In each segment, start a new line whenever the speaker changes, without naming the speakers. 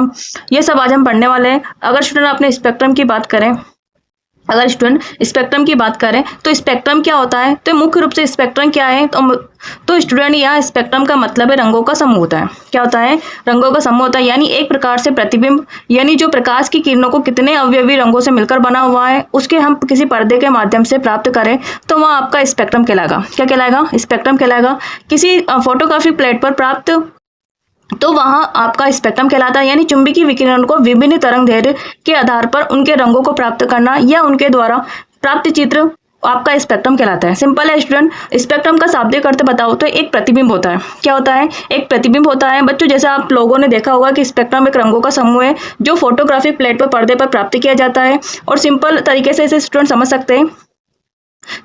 Spectrum, ये सब आज हम पढ़ने वाले हैं। अगर स्टूडेंट अपने स्पेक्ट्रम की बात करें, अगर स्टूडेंट स्पेक्ट्रम की बात करें तो स्पेक्ट्रम क्या होता है, तो मुख्य रूप से स्पेक्ट्रम क्या है, तो स्टूडेंट यहाँ स्पेक्ट्रम का मतलब है रंगों का समूह होता है। क्या होता है? रंगों का समूह होता है, यानी एक प्रकार से प्रतिबिंब, यानी जो प्रकाश की किरणों को कितने अवयवी रंगों से मिलकर बना हुआ है उसके हम किसी पर्दे के माध्यम से प्राप्त करें तो वह आपका स्पेक्ट्रम कहलाएगा। क्या कहलाएगा? स्पेक्ट्रम कहलाएगा। किसी फोटोग्राफिक प्लेट पर प्राप्त तो वहां आपका स्पेक्ट्रम कहलाता है, यानी चुंबकीय विकिरण को विभिन्न तरंगदैर्घ्य के आधार पर उनके रंगों को प्राप्त करना या उनके द्वारा प्राप्त चित्र आपका स्पेक्ट्रम कहलाता है। सिंपल है स्टूडेंट। स्पेक्ट्रम का शाब्दिक अर्थ बताओ तो एक प्रतिबिंब होता है। क्या होता है? एक प्रतिबिंब होता है बच्चों। जैसे आप लोगों ने देखा होगा कि स्पेक्ट्रम एक रंगों का समूह है जो फोटोग्राफिक प्लेट पर पर्दे पर प्राप्त किया जाता है। और सिंपल तरीके से इसे स्टूडेंट समझ सकते हैं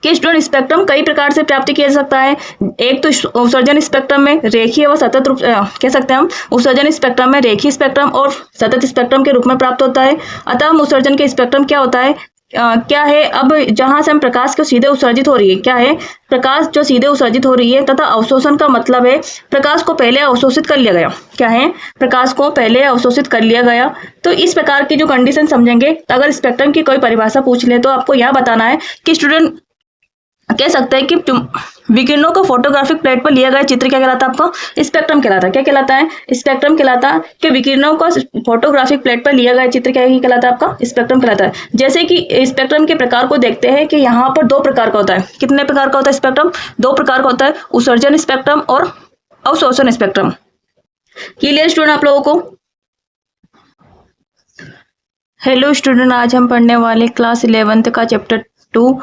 कि स्टूडेंट स्पेक्ट्रम कई प्रकार से प्राप्त किया जा सकता है। एक तो उत्सर्जन स्पेक्ट्रम में रेखीय व सतत रूप कह सकते हैं हम, उत्सर्जन स्पेक्ट्रम में रेखीय स्पेक्ट्रम और सतत स्पेक्ट्रम के रूप में प्राप्त होता है। अतः हम उत्सर्जन के स्पेक्ट्रम क्या होता है, क्या है, अब जहां से हम प्रकाश को सीधे उत्सर्जित हो रही है, क्या है, प्रकाश जो सीधे उत्सर्जित हो रही है, तथा अवशोषण का मतलब है प्रकाश को पहले अवशोषित कर लिया गया। क्या है? प्रकाश को पहले अवशोषित कर लिया गया। तो इस प्रकार की जो कंडीशन समझेंगे, अगर स्पेक्ट्रम की कोई परिभाषा पूछ ले तो आपको यह बताना है कि स्टूडेंट कह सकते हैं कि विकिरणों को फोटोग्राफिक प्लेट पर लिया गया चित्र क्या कहलाता है? आपका स्पेक्ट्रम कहलाता है। क्या कहलाता है? स्पेक्ट्रम कहलाता है कि विकिरणों को फोटोग्राफिक प्लेट पर लिया गया चित्र क्या कहलाता है? आपका स्पेक्ट्रम कहलाता है। जैसे कि स्पेक्ट्रम के प्रकार को देखते हैं कि यहाँ पर दो प्रकार का होता है। कितने प्रकार का होता है स्पेक्ट्रम? दो प्रकार का होता है, उत्सर्जन स्पेक्ट्रम और अवशोषण स्पेक्ट्रम। क्लियर स्टूडेंट आप लोगों को? हेलो स्टूडेंट, आज हम पढ़ने वाले क्लास 11th का चैप्टर 2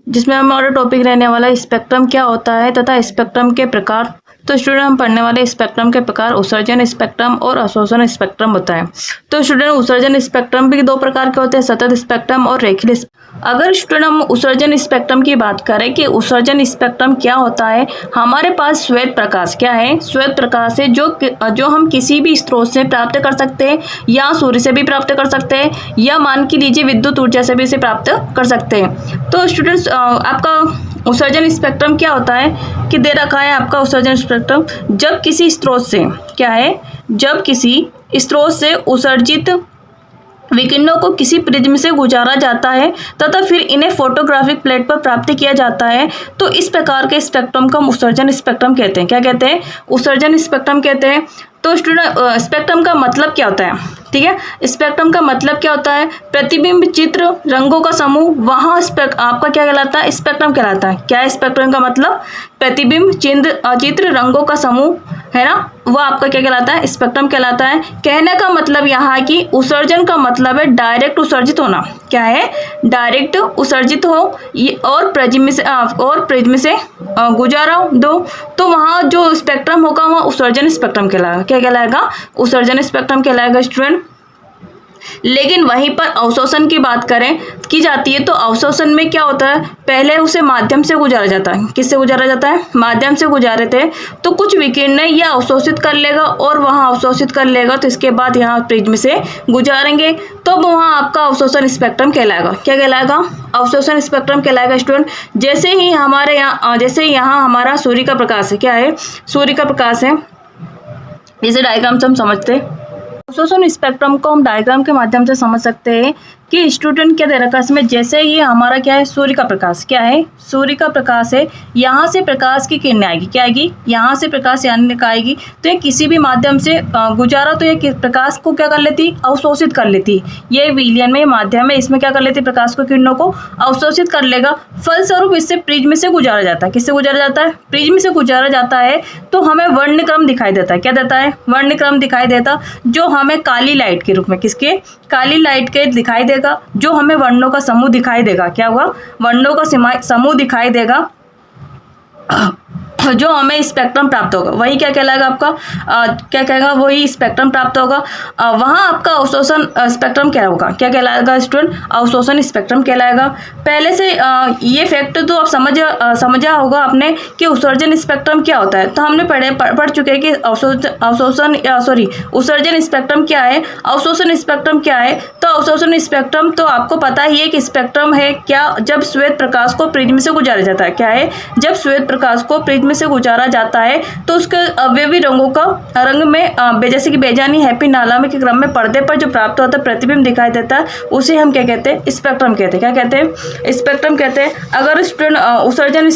जिसमें हमारा टॉपिक रहने वाला है स्पेक्ट्रम क्या होता है तथा स्पेक्ट्रम के प्रकार। तो स्टूडेंट हम पढ़ने वाले स्पेक्ट्रम के प्रकार उत्सर्जन स्पेक्ट्रम और अवशोषण स्पेक्ट्रम होता है। तो स्टूडेंट उत्सर्जन स्पेक्ट्रम भी दो प्रकार के होते हैं, सतत स्पेक्ट्रम और रेखीय। अगर स्टूडेंट हम उत्सर्जन स्पेक्ट्रम की बात करें कि उत्सर्जन स्पेक्ट्रम क्या होता है, हमारे पास श्वेत प्रकाश क्या है, श्वेत प्रकाश है जो हम किसी भी स्रोत से प्राप्त कर सकते हैं, या सूर्य से भी प्राप्त कर सकते हैं, या मान के लीजिए विद्युत ऊर्जा से भी इसे प्राप्त कर सकते हैं। तो स्टूडेंट्स आपका उत्सर्जन स्पेक्ट्रम क्या होता है कि दे रखा है आपका उत्सर्जन स्पेक्ट्रम, जब किसी स्रोत से क्या है, जब किसी स्रोत से उत्सर्जित विकिरणों को किसी प्रिज्म से गुजारा जाता है तथा फिर इन्हें फोटोग्राफिक प्लेट पर प्राप्त किया जाता है, तो इस प्रकार के स्पेक्ट्रम को उत्सर्जन स्पेक्ट्रम कहते हैं। क्या कहते हैं? उत्सर्जन स्पेक्ट्रम कहते हैं। तो स्टूडेंट स्पेक्ट्रम का मतलब क्या होता है? ठीक है, स्पेक्ट्रम का मतलब क्या होता है? प्रतिबिंब चित्र रंगों का समूह, वहाँ आपका क्या कहलाता है? स्पेक्ट्रम कहलाता है। क्या है स्पेक्ट्रम का मतलब? प्रतिबिंब चित्र रंगों का समूह है ना, वो आपका क्या कहलाता है? स्पेक्ट्रम कहलाता है। कहने का मतलब यहाँ की उत्सर्जन का मतलब है डायरेक्ट उत्सर्जित होना। क्या है? डायरेक्ट उत्सर्जित हो और प्रिज्म से गुजारा दो, तो वहाँ जो स्पेक्ट्रम होगा वह उत्सर्जन स्पेक्ट्रम कहलाएगा। क्या कहलाएगा? उत्सर्जन स्पेक्ट्रम कहलाएगा स्टूडेंट। लेकिन वहीं पर अवशोषण की बात करें की जाती है तो अवशोषण में क्या होता है, पहले उसे माध्यम से गुजारा जाता है। किससे गुजारा जाता है? माध्यम से गुजारे थे तो कुछ विकिरणें यह अवशोषित कर लेगा और वहाँ अवशोषित कर लेगा, तो इसके बाद यहाँ प्रिज्म से गुजारेंगे तो वहाँ आपका अवशोषण स्पेक्ट्रम कहलाएगा। क्या कहलाएगा? अवशोषण स्पेक्ट्रम कहलाएगा स्टूडेंट। जैसे ही हमारे यहाँ हमारा सूर्य का प्रकाश है, क्या है? सूर्य का प्रकाश है, इसे डायग्राम से हम समझते हैं। अवशोषण स्पेक्ट्रम को हम डायग्राम के माध्यम से समझ सकते हैं कि स्टूडेंट क्या दे रखा है इसमें, जैसे ही हमारा क्या है, सूर्य का प्रकाश, क्या है? सूर्य का प्रकाश है, यहाँ से प्रकाश की किरणें आएगी, क्या आएगी? यहाँ से प्रकाश यानी आएगी, तो ये किसी भी माध्यम से गुजारा तो ये प्रकाश को क्या कर लेती? अवशोषित कर लेती। ये विलयन में माध्यम है, इसमें क्या कर लेती? प्रकाश को किरणों को अवशोषित कर लेगा। फलस्वरूप इससे प्रिज्म से गुजारा जाता है। किससे गुजारा जाता है? प्रिज्म से गुजारा जाता है तो हमें वर्णक्रम दिखाई देता है। क्या देता है? वर्णक्रम दिखाई देता, जो हमें काली लाइट के रूप में, किसके? काली लाइट के दिखाई देगा, जो हमें वर्णों का समूह दिखाई देगा। क्या होगा? वर्णों का समूह दिखाई देगा जो हमें स्पेक्ट्रम प्राप्त होगा, वही क्या कहलाएगा आपका? क्या कहेगा? वही स्पेक्ट्रम प्राप्त होगा। वहाँ आपका अवशोषण स्पेक्ट्रम क्या होगा? क्या कहलाएगा स्टूडेंट? अवशोषण स्पेक्ट्रम कहलाएगा। पहले से ये फैक्ट तो आप समझा होगा आपने कि उत्सर्जन स्पेक्ट्रम क्या होता है। तो हमने पढ़ चुके हैं कि उत्सर्जन स्पेक्ट्रम क्या है, अवशोषण स्पेक्ट्रम क्या है। तो अवशोषण स्पेक्ट्रम तो आपको पता ही है कि स्पेक्ट्रम है क्या, जब श्वेत प्रकाश को प्रिज्म से गुजारा जाता है। क्या है? जब श्वेत प्रकाश को प्रिज्म में से गुजारा जाता है तो उसके अवयवी रंगों का रंग में जैसे कि बेजानी हैप्पी नालामी के क्रम में पर्दे पर जो प्राप्त होता है प्रतिबिंब दिखाई देता है, उसे हम क्या कहते हैं? स्पेक्ट्रम कहते हैं। क्या कहते हैं? स्पेक्ट्रम कहते हैं। अगर स्टूडेंट उत्सर्जन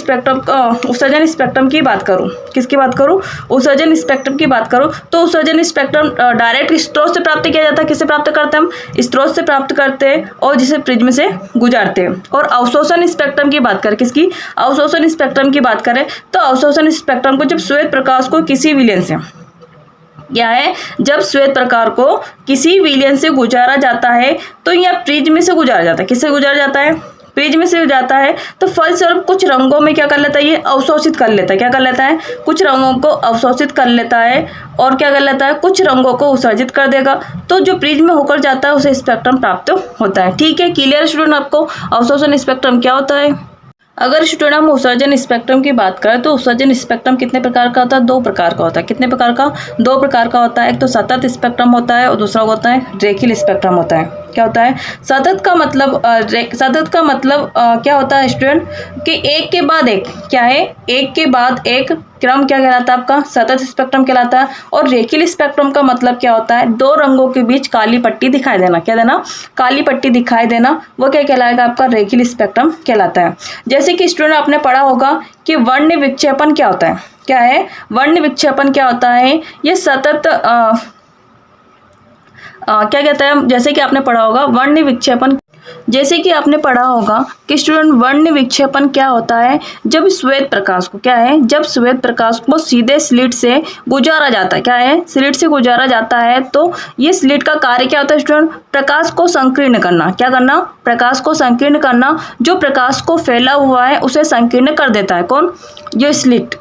स्पेक्ट्रम की बात करूँ, किसकी बात करूँ? उत्सर्जन स्पेक्ट्रम की बात करूँ तो उत्सर्जन स्पेक्ट्रम डायरेक्ट स्रोत से प्राप्त किया जाता है। किससे प्राप्त करते हैं हम? स्रोत से प्राप्त करते हैं और जिसे प्रिज्म से गुजारते हैं। और अवशोषण स्पेक्ट्रम की बात करें, किसकी? अवशोषण स्पेक्ट्रम की बात करें तो अवशोषण स्पेक्ट्रम को जब श्वेत प्रकाश को किसी विलयन से क्या है, जब श्वेत प्रकाश को किसी विलयन से गुजारा जाता है तो यह प्रिज्म से गुजारा जाता है। किससे गुजारा जाता है? प्रिज्म से जाता है तो फलस्वरूप कुछ रंगों में क्या कर लेता है? ये अवशोषित कर लेता है। क्या कर लेता है? कुछ रंगों को अवशोषित कर लेता है और क्या कर लेता है? कुछ रंगों को उत्सर्जित कर देगा। तो जो प्रिज्म में होकर जाता है उसे स्पेक्ट्रम प्राप्त होता है। ठीक है, क्लियर स्टूडेंट? आपको अवशोषण स्पेक्ट्रम क्या होता है? अगर स्टूडेंट हम उत्सर्जन स्पेक्ट्रम की बात करें तो उत्सर्जन स्पेक्ट्रम कितने प्रकार का होता है? 2 प्रकार का होता है। कितने प्रकार का? 2 प्रकार का होता है। एक तो सतत स्पेक्ट्रम होता है और दूसरा होता है रेखीय स्पेक्ट्रम होता है। क्या होता है? सतत का मतलब क्या होता है स्टूडेंट? कि एक के बाद एक क्या है? एक के बाद एक क्रम क्या कहलाता है? आपका सतत स्पेक्ट्रम कहलाता है। और रेखीय स्पेक्ट्रम का मतलब क्या होता है? 2 रंगों के बीच काली पट्टी दिखाई देना। क्या देना? काली पट्टी दिखाई देना, वो क्या कहलाएगा? आपका रेखीय स्पेक्ट्रम कहलाता है। जैसे कि स्टूडेंट आपने पढ़ा होगा कि वर्ण विक्षेपण क्या होता है? क्या है? वर्ण विक्षेपण क्या होता है? ये सतत क्या कहता है? जैसे कि आपने पढ़ा होगा वर्ण विक्षेपण, जैसे कि आपने पढ़ा होगा कि स्टूडेंट वर्ण विक्षेपण क्या होता है? जब श्वेत प्रकाश को क्या है? जब श्वेत प्रकाश को सीधे स्लिट से गुजारा जाता है। क्या है? स्लिट से गुजारा जाता है तो ये स्लिट का कार्य क्या होता है स्टूडेंट? प्रकाश को संकीर्ण करना। क्या करना? प्रकाश को संकीर्ण करना। जो प्रकाश को फैला हुआ है उसे संकीर्ण कर देता है। कौन? जो स्लिट।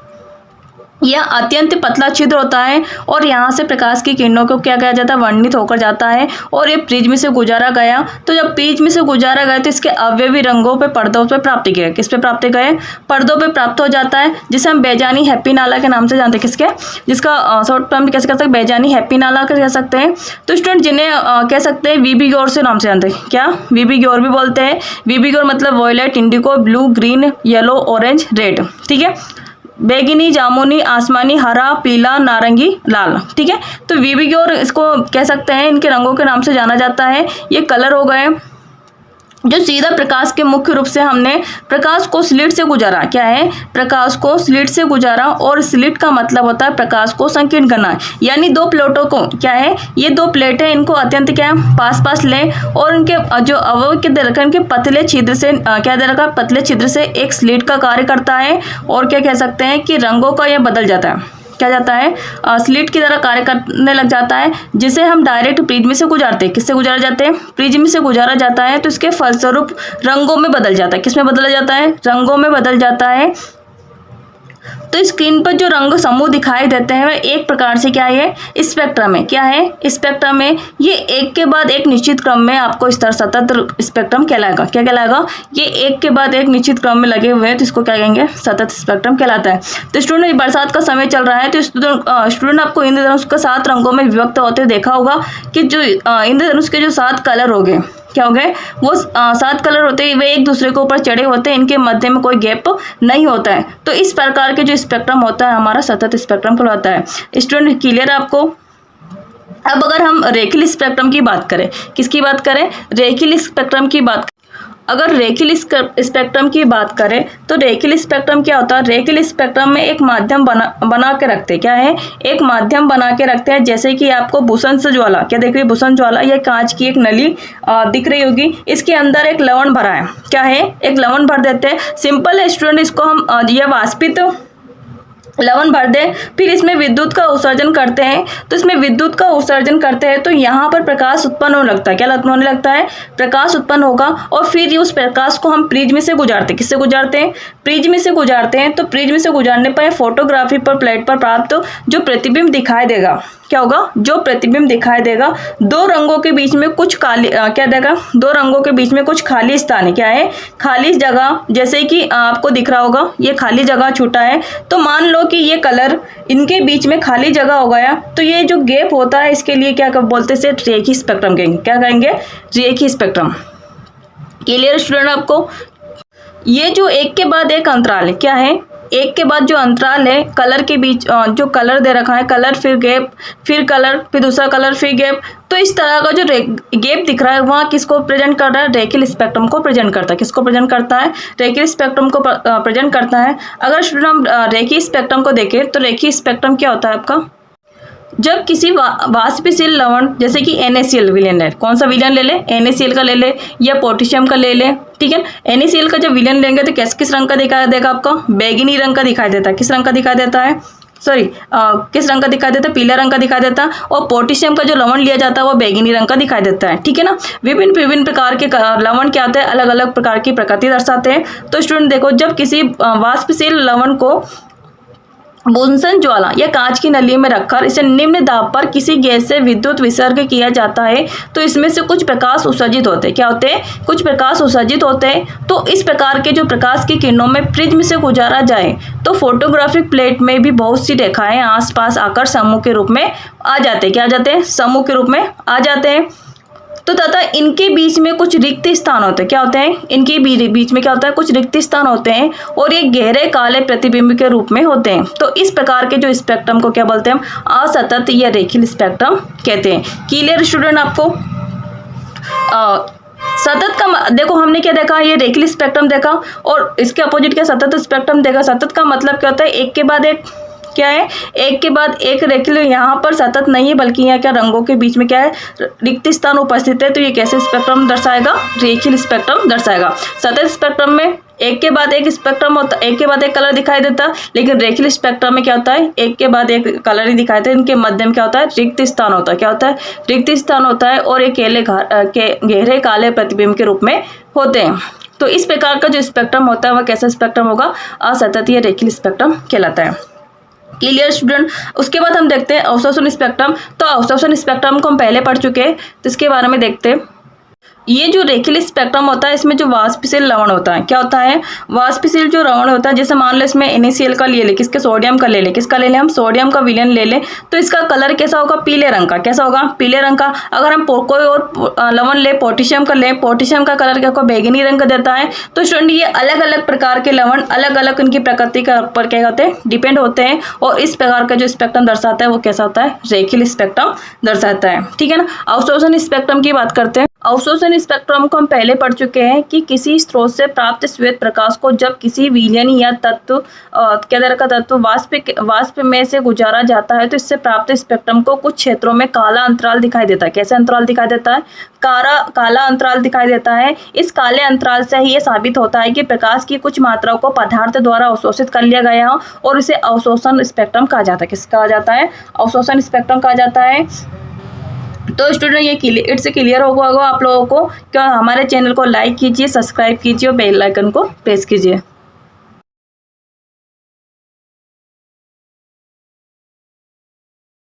यह अत्यंत पतला छिद्र होता है और यहाँ से प्रकाश की किरणों को क्या किया जाता है? वर्णित होकर जाता है और ये प्रिज्म से गुजारा गया। तो जब प्रिज्म से गुजारा गया तो इसके अवयवी रंगों पे पर्दों पे प्राप्त किए। किस पे प्राप्त गए? पर्दों पे प्राप्त हो जाता है, जिसे हम बेजानी हैप्पी नाला के नाम से जानते हैं। किसके? जिसका शॉर्ट फॉर्म कैसे कर सकते हैं? बेजानी हैप्पी नाला कह सकते हैं। तो स्टूडेंट जिन्हें कह सकते हैं वीबी गौर से नाम से जानते हैं। क्या? वीबी गौर भी बोलते हैं। वीबी गौर मतलब violet, indigo, blue, green, yellow, orange, red. ठीक है, बैगनी, जामुनी, आसमानी, हरा, पीला, नारंगी, लाल। ठीक है, तो वीबी गौर इसको कह सकते हैं, इनके रंगों के नाम से जाना जाता है। ये कलर हो गए जो सीधा प्रकाश के मुख्य रूप से हमने प्रकाश को स्लिट से गुजारा। क्या है? प्रकाश को स्लिट से गुजारा और स्लिट का मतलब होता है प्रकाश को संकीर्ण करना। यानी 2 प्लेटों को क्या है? ये 2 प्लेटें, इनको अत्यंत क्या है? पास पास लें और उनके जो अवयव के दे रखा है, उनके पतले छिद्र से क्या दे रखा? पतले छिद्र से एक स्लिट का कार्य करता है और क्या कह सकते हैं कि रंगों का यह बदल जाता है। क्या जाता है? स्लिट की तरह कार्य करने लग जाता है, जिसे हम डायरेक्ट प्रिज्म से गुजारते हैं। किससे गुजारा जाते हैं? प्रिज्म से गुजारा जाता है। तो इसके फलस्वरूप रंगों में बदल जाता है। किसमें बदला जाता है? रंगों में बदल जाता है। तो स्क्रीन पर जो रंग समूह दिखाई देते हैं वह एक प्रकार से क्या है? स्पेक्ट्रम है। क्या है? स्पेक्ट्रम है। ये एक के बाद एक निश्चित क्रम में आपको इस तरह सतत स्पेक्ट्रम कहलाएगा। क्या कहलाएगा? ये एक के बाद एक निश्चित क्रम में लगे हुए हैं तो इसको क्या कहेंगे? सतत स्पेक्ट्रम कहलाता है। तो स्टूडेंट बरसात का समय चल रहा है तो स्टूडेंट आपको इंद्रधनुष का 7 रंगों में विभक्त होते देखा होगा कि जो इंद्रधनुष के जो 7 कलर हो गए, क्या हो गए? वो 7 कलर होते हैं, वे एक दूसरे के ऊपर चढ़े होते हैं, इनके मध्य में कोई गैप नहीं होता है। तो इस प्रकार के जो स्पेक्ट्रम होता है हमारा सतत स्पेक्ट्रम कहलाता है। स्टूडेंट क्लियर है आपको? अब अगर हम रेखीय स्पेक्ट्रम की बात करें, किसकी बात करें? रेखीय स्पेक्ट्रम की बात। अगर रेखीय स्पेक्ट्रम की बात करें तो रेखीय स्पेक्ट्रम क्या होता है? रेखीय स्पेक्ट्रम में एक माध्यम बना के रखते हैं। क्या है? एक माध्यम बना के रखते हैं। जैसे कि आपको भूषण ज्वाला, क्या देख रही है? भूषण ज्वाला, ये कांच की एक नली दिख रही होगी, इसके अंदर एक लवण भरा है। क्या है? एक लवण भर देते हैं। सिंपल है स्टूडेंट, इसको हम यह वाष्पित लवण भर दें, फिर इसमें विद्युत का उत्सर्जन करते हैं। तो इसमें विद्युत का उत्सर्जन करते हैं तो यहाँ पर प्रकाश उत्पन्न होने लगता है। क्या होने लगता है? प्रकाश उत्पन्न होगा और फिर उस प्रकाश को हम प्रिज्म से गुजारते हैं। किससे गुजारते हैं? प्रिज्म से गुजारते हैं। तो प्रिज्म से गुजारने पर फोटोग्राफी पर प्लेट पर प्राप्त जो प्रतिबिंब दिखाई देगा, क्या होगा? जो प्रतिबिंब दिखाई देगा, 2 रंगों के बीच में कुछ खाली क्या देगा? 2 रंगों के बीच में कुछ खाली स्थान है। क्या है? खाली जगह। जैसे कि आपको दिख रहा होगा ये खाली जगह छूटा है, तो मान लो कि ये कलर इनके बीच में खाली जगह हो गया, तो ये जो गैप होता है इसके लिए क्या बोलते हैं? रेखीय स्पेक्ट्रम कहेंगे। क्या कहेंगे? रेखीय स्पेक्ट्रम। क्लियर स्टूडेंट आपको? ये जो एक के बाद एक अंतराल है, क्या है? एक के बाद जो अंतराल है कलर के बीच, जो कलर दे रखा है, कलर फिर गैप, फिर कलर, फिर दूसरा कलर, फिर गैप, तो इस तरह का जो गैप दिख रहा है वहाँ किसको प्रेजेंट कर रहा है? रेखीय स्पेक्ट्रम को प्रेजेंट करता है। किसको प्रेजेंट करता है? रेखीय स्पेक्ट्रम को प्रेजेंट करता है। अगर स्टूडेंट हम रेखीय स्पेक्ट्रम को देखें तो रेखीय स्पेक्ट्रम क्या होता है आपका? जब किसी वाष्पशील लवण जैसे कि NaCl विलयन है, कौन सा विलयन ले ले? NaCl का ले ले या पोटेशियम का ले ले, ठीक है। NaCl का जब विलयन लेंगे तो किस रंग का दिखाई देगा आपका? बैगनी रंग का दिखाई देता है। किस रंग का दिखाई देता है? किस रंग का दिखाई देता है? पीला रंग का दिखाई देता है। और पोटेशियम का जो लवण लिया जाता है वो बैगनी रंग का दिखाई देता है, ठीक है ना। विभिन्न प्रकार के लवण क्या होते हैं? अलग अलग प्रकार की प्रकृति दर्शाते हैं। तो स्टूडेंट देखो, जब किसी वाष्पशील लवण को बुनसन ज्वाला या कांच की नली में रखकर इसे निम्न दाब पर किसी गैस से विद्युत विसर्ग किया जाता है तो इसमें से कुछ प्रकाश उत्सर्जित होते हैं। क्या होते हैं? कुछ प्रकाश उत्सर्जित होते हैं। तो इस प्रकार के जो प्रकाश की किरणों में प्रिज्म से गुजारा जाए तो फोटोग्राफिक प्लेट में भी बहुत सी रेखाएं आसपास आकर समूह के रूप में आ जाते हैं। क्या आ जाते हैं? समूह के रूप में आ जाते हैं। तो तथा इनके बीच में कुछ रिक्त स्थान होते हैं। क्या होते हैं? इनके बीच में क्या होता है? कुछ रिक्त स्थान होते हैं और ये गहरे काले प्रतिबिंब के रूप में होते हैं। तो इस प्रकार के जो स्पेक्ट्रम को क्या बोलते हैं हम? असतत या रेखीय स्पेक्ट्रम कहते हैं। क्लियर स्टूडेंट आपको? सतत का देखो, हमने क्या देखा? ये रेखीय स्पेक्ट्रम देखा और इसके अपोजिट क्या सतत स्पेक्ट्रम देखा। सतत का मतलब क्या होता है? एक के बाद एक क्या है? एक के बाद एक रेखीय। यहाँ पर सतत नहीं है बल्कि यहाँ क्या रंगों के बीच में क्या है? रिक्त स्थान उपस्थित है। तो ये कैसे स्पेक्ट्रम दर्शाएगा? रेखीय स्पेक्ट्रम दर्शाएगा। सतत स्पेक्ट्रम में एक के बाद एक स्पेक्ट्रम होता है, एक के बाद एक कलर दिखाई देता है। लेकिन रेखीय स्पेक्ट्रम में क्या होता है? एक के बाद एक कलर ही दिखाई देता है। इनके मध्य में क्या होता है? रिक्त स्थान होता है। क्या होता है? रिक्त स्थान होता है और एक गहरे काले प्रतिबिंब के रूप में होते हैं। तो इस प्रकार का जो स्पेक्ट्रम होता है वह कैसा स्पेक्ट्रम होगा? असतत या रेखीय स्पेक्ट्रम कहलाता है। Clear student? उसके बाद हम देखते हैं अवशोषण स्पेक्ट्रम। तो अवशोषण स्पेक्ट्रम को हम पहले पढ़ चुके हैं, तो इसके बारे में देखते हैं। ये जो रेखीय स्पेक्ट्रम होता है इसमें जो वाष्पशील लवण होता है, क्या होता है? वाष्पशील जो लवण होता है, जैसे मान लो इसमें NaCl का ले ले, किसके? सोडियम का ले ले। किसका ले ले हम? सोडियम का विलयन ले ले। तो इसका कलर कैसा होगा? पीले रंग का। कैसा होगा? पीले रंग का। अगर हम कोई और लवण ले, पोटेशियम का ले, पोटेशियम का कलर क्या होगा? बैगनी रंग का देता है। तो स्टूडेंट ये अलग अलग प्रकार के लवण अलग अलग उनकी प्रकृति के ऊपर क्या होते हैं? डिपेंड होते हैं। और इस प्रकार का जो स्पेक्ट्रम दर्शाता है वो कैसा होता है? रेखीय स्पेक्ट्रम दर्शाता है, ठीक है ना। अवशोषण स्पेक्ट्रम की बात करते हैं। अवशोषण स्पेक्ट्रम को हम पहले पढ़ चुके हैं कि किसी स्रोत से प्राप्त श्वेत प्रकाश को जब किसी विलयन या तत्व क्या तरह का तत्व वाष्प में से गुजारा जाता है तो इससे प्राप्त स्पेक्ट्रम को कुछ क्षेत्रों में काला अंतराल दिखाई देता है। कैसा अंतराल दिखाई देता है? काला अंतराल दिखाई देता है। इस काले अंतराल से ही ये साबित होता है कि प्रकाश की कुछ मात्राओं को पदार्थ द्वारा अवशोषित कर लिया गया हो और इसे अवशोषण स्पेक्ट्रम कहा जाता है। किसका कहा जाता है? अवशोषण स्पेक्ट्रम कहा जाता है। तो स्टूडेंट ये इट्स क्लियर होगा आप लोगों को। क्या हमारे चैनल को लाइक कीजिए, सब्सक्राइब कीजिए और बेल आइकन को प्रेस कीजिए।